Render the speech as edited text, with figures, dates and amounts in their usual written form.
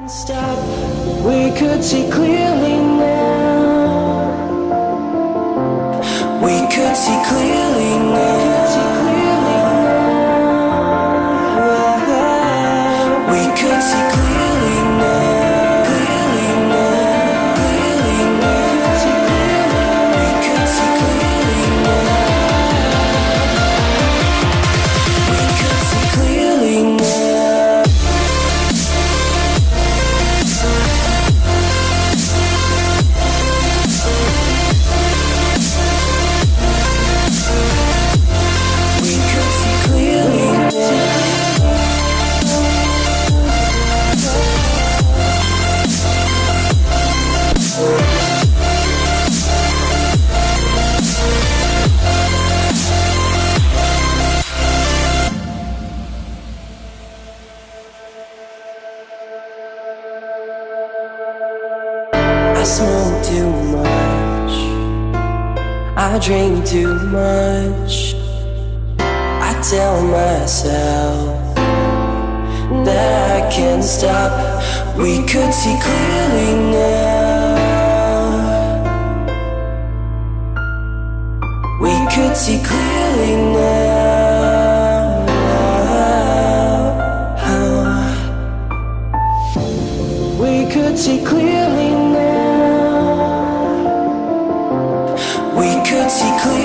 Stop. We could see clearly now. We could see clearly now. We could see clearly now. Clearly now. Clearly now. We could see clearly now. We could see clearly now. We could see clearly now. I smoke too much, I drink too much. I tell myself that I can't stop. We could see clearly now. We could see clearly now. We could see clearly now. We could see clearly.